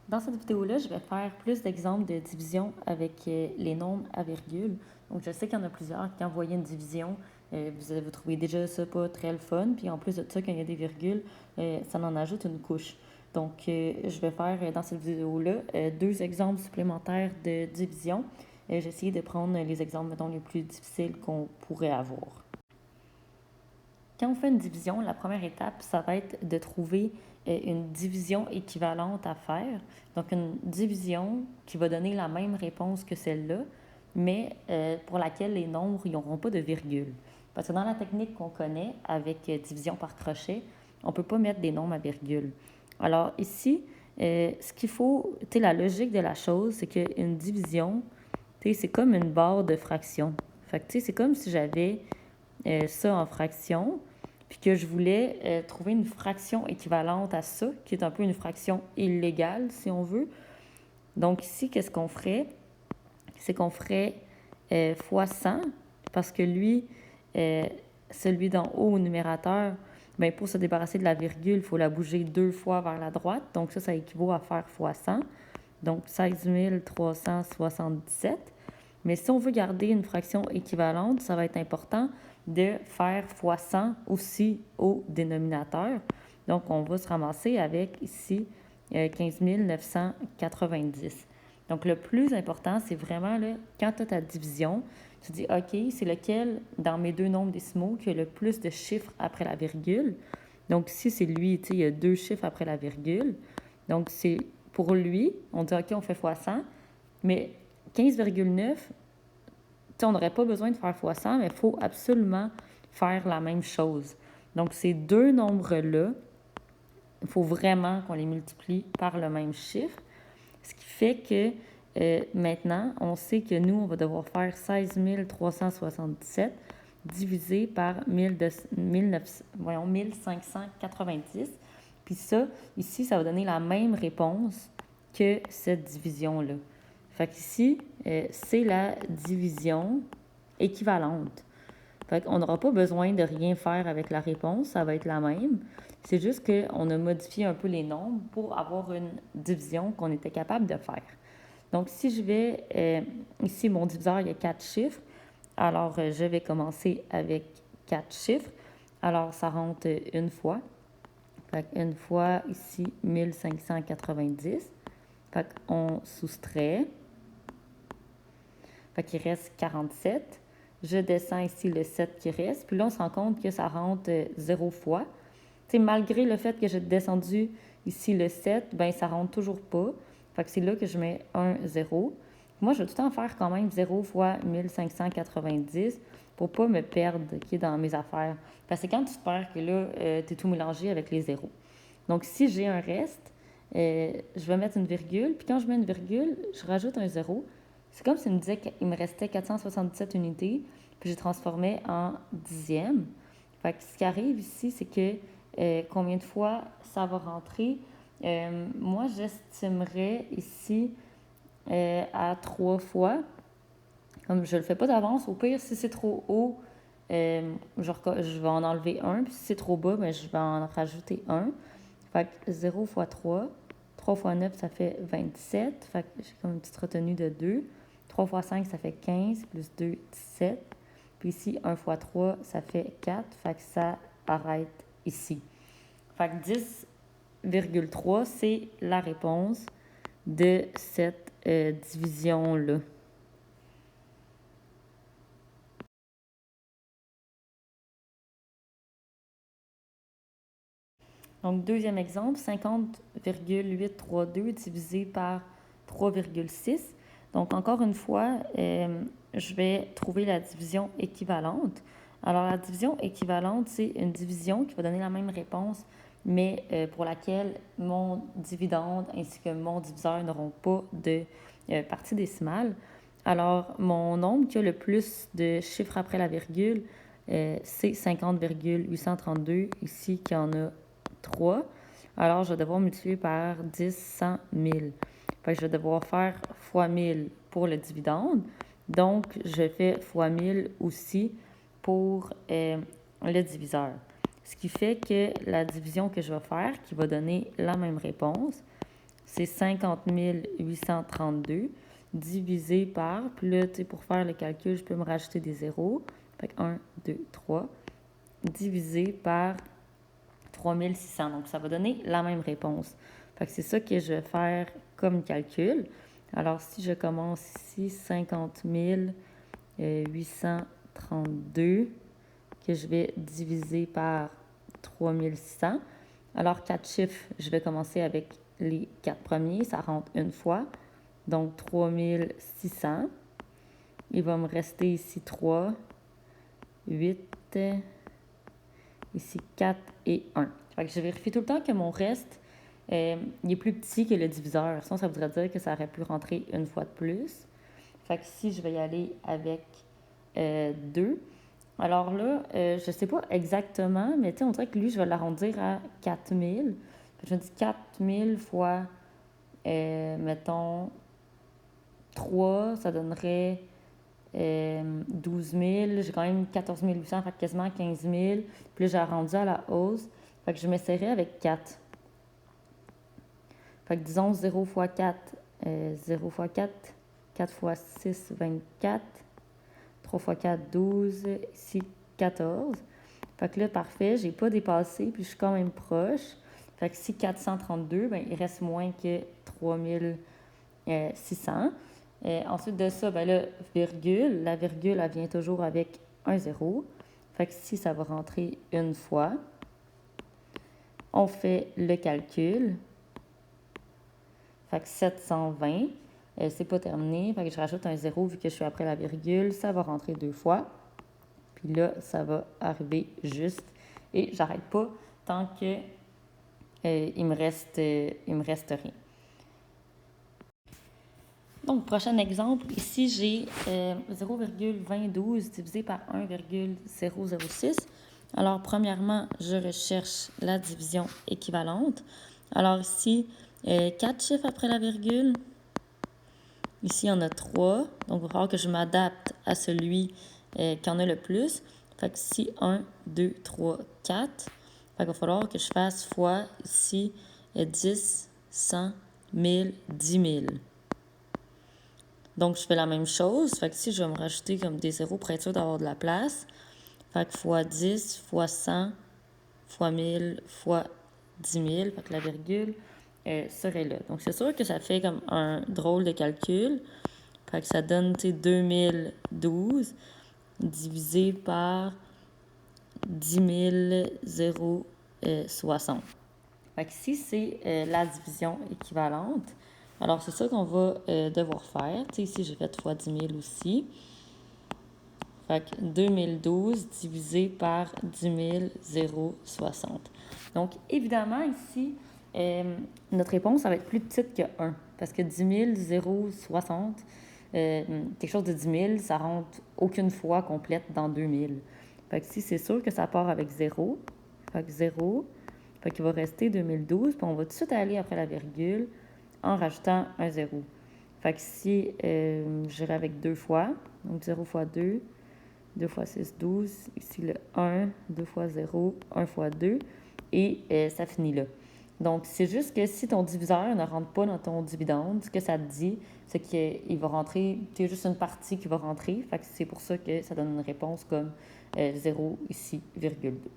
Dans cette vidéo-là, je vais faire plus d'exemples de division avec les nombres à virgule. Donc, je sais qu'il y en a plusieurs. Quand vous voyez une division, vous trouvez déjà ça pas très le fun. Puis en plus de ça, quand il y a des virgules, ça en ajoute une couche. Donc, je vais faire dans cette vidéo-là deux exemples supplémentaires de division. J'ai essayé de prendre les exemples, mettons, les plus difficiles qu'on pourrait avoir. Quand on fait une division, la première étape, ça va être de trouver une division équivalente à faire. Donc, une division qui va donner la même réponse que celle-là, mais pour laquelle les nombres n'auront pas de virgule. Parce que dans la technique qu'on connaît avec division par crochet, on ne peut pas mettre des nombres à virgule. Alors ici, ce qu'il faut, tu sais, la logique de la chose, c'est qu'une division, tu sais, c'est comme une barre de fraction. Fait que, tu sais, c'est comme si j'avais ça en fraction, puis que je voulais trouver une fraction équivalente à ça, qui est un peu une fraction illégale, si on veut. Donc ici, qu'est-ce qu'on ferait? C'est qu'on ferait fois 100, parce que lui, celui d'en haut au numérateur, bien, pour se débarrasser de la virgule, il faut la bouger 2 fois vers la droite. Donc ça équivaut à faire fois 100. Donc 16 377. Mais si on veut garder une fraction équivalente, ça va être important de faire fois 100 aussi au dénominateur. Donc, on va se ramasser avec ici 15 990. Donc, le plus important, c'est vraiment là, quand tu as ta division, tu dis, OK, c'est lequel dans mes deux nombres décimaux qui a le plus de chiffres après la virgule. Donc, ici, c'est lui, tu sais, il y a 2 chiffres après la virgule. Donc, c'est pour lui, on dit, OK, on fait fois 100, mais 15,9, on n'aurait pas besoin de faire fois 100, mais il faut absolument faire la même chose. Donc, ces deux nombres-là, il faut vraiment qu'on les multiplie par le même chiffre, ce qui fait que maintenant, on sait que nous, on va devoir faire 16 377 divisé par 1590. Puis ça, ici, ça va donner la même réponse que cette division-là. Fait qu'ici, c'est la division équivalente. Fait qu'on n'aura pas besoin de rien faire avec la réponse, ça va être la même. C'est juste qu'on a modifié un peu les nombres pour avoir une division qu'on était capable de faire. Donc, si je vais, ici, mon diviseur, il y a 4 chiffres. Alors, je vais commencer avec 4 chiffres. Alors, ça rentre une fois. Fait une fois, ici, 1590. Fait qu'on soustrait. Fait qu'il reste 47. Je descends ici le 7 qui reste. Puis là, on se rend compte que ça rentre 0 fois. T'sais, malgré le fait que j'ai descendu ici le 7, ben ça rentre toujours pas. Fait que c'est là que je mets 1, 0. Moi, je vais tout le temps faire quand même 0 fois 1590 pour pas me perdre dans mes affaires. Parce que quand tu te perds, que là, tu es tout mélangé avec les zéros. Donc, si j'ai un reste, je vais mettre une virgule. Puis quand je mets une virgule, je rajoute un 0. C'est comme s'il me disait qu'il me restait 477 unités, puis je transformais en dixième. Fait que ce qui arrive ici, c'est que combien de fois ça va rentrer? Moi, j'estimerais ici à 3 fois. Comme je ne le fais pas d'avance, au pire, si c'est trop haut, je vais en enlever un. Puis si c'est trop bas, ben, je vais en rajouter un. Fait que 0 fois 3. 3 fois 9, ça fait 27. Fait que j'ai comme une petite retenue de 2. 3 fois 5, ça fait 15. Plus 2, 17. Puis ici, 1 fois 3, ça fait 4. Fait que ça arrête ici. Fait que 10,3, c'est la réponse de cette division-là. Donc, deuxième exemple, 50,832 divisé par 3,6. Donc, encore une fois, je vais trouver la division équivalente. Alors, la division équivalente, c'est une division qui va donner la même réponse, mais pour laquelle mon dividende ainsi que mon diviseur n'auront pas de partie décimale. Alors, mon nombre qui a le plus de chiffres après la virgule, c'est 50,832, ici qui en a 3. Alors, je vais devoir multiplier par 10, 100, 1000. Fait que je vais devoir faire fois 1000 pour le dividende. Donc, je fais fois 1000 aussi pour le diviseur. Ce qui fait que la division que je vais faire, qui va donner la même réponse, c'est 50 832 divisé par, puis là, pour faire le calcul, je peux me rajouter des zéros. Fait que 1, 2, 3, divisé par 3600. Donc, ça va donner la même réponse. Fait que c'est ça que je vais faire comme calcul. Alors, si je commence ici, 50 832, que je vais diviser par 3600. Alors, 4 chiffres, je vais commencer avec les 4 premiers. Ça rentre une fois. Donc, 3600. Il va me rester ici 3, 8, ici 4 et 1. Fait que je vérifie tout le temps que mon reste il est plus petit que le diviseur. Sinon, ça voudrait dire que ça aurait pu rentrer une fois de plus. Fait que ici, je vais y aller avec 2. Alors là, je ne sais pas exactement, mais on dirait que lui, je vais l'arrondir à 4000. Je me dis 4000 fois, mettons, 3, ça donnerait 12 000. J'ai quand même 14 800, fait quasiment 15 000. Puis là, j'ai arrondi à la hausse. Fait que je m'essayerais avec 4. Fait que disons 0 fois 4, 0 fois 4, 4 fois 6, 24. 3 fois 4, 12. Ici, 14. Fait que là, parfait, j'ai pas dépassé, puis je suis quand même proche. Fait que si 432, ben, il reste moins que 3600. Ensuite de ça, ben là, virgule. La virgule, elle vient toujours avec un zéro. Fait que ici, ça va rentrer une fois. On fait le calcul. Fait que 720. C'est pas terminé. Fait que je rajoute un zéro vu que je suis après la virgule. Ça va rentrer 2 fois. Puis là, ça va arriver juste. Et j'arrête pas tant que il me reste rien. Donc, prochain exemple, ici, j'ai 0,2012 divisé par 1,006. Alors, premièrement, je recherche la division équivalente. Alors ici, 4 chiffres après la virgule. Ici, il y en a 3. Donc, il va falloir que je m'adapte à celui qui en a le plus. Fait que ici, 1, 2, 3, 4. Fait qu'il va falloir que je fasse fois ici 10, 100, 1000, 10 000. Donc, je fais la même chose. Fait que ici, je vais me rajouter comme des zéros pour être sûr d'avoir de la place. Fait que fois 10, fois 100, fois 1000, fois 10 000. Fait que la virgule serait là. Donc, c'est sûr que ça fait comme un drôle de calcul. Fait que ça donne, 2012 divisé par 10 060. Fait que ici, c'est la division équivalente. Alors, c'est ça qu'on va devoir faire. Ici, j'ai fait fois 10 000 aussi. Fait que 2012 divisé par 10 060. Donc, évidemment, ici, notre réponse, ça va être plus petite que 1. Parce que 10 060, quelque chose de 10 000, ça rentre aucune fois complète dans 2000. Fait que ici, c'est sûr que ça part avec 0. Fait que 0. Fait qu'il va rester 2012. Puis on va tout de suite aller après la virgule en rajoutant un 0. Fait que ici, j'irai avec 2 fois. Donc 0 fois 2. 2 fois 6, 12. Ici, le 1, 2 fois 0, 1 fois 2. Et ça finit là. Donc, c'est juste que si ton diviseur ne rentre pas dans ton dividende, ce que ça te dit, c'est qu'il va rentrer, c'est juste une partie qui va rentrer. Fait que c'est pour ça que ça donne une réponse comme 0 ici, virgule 2.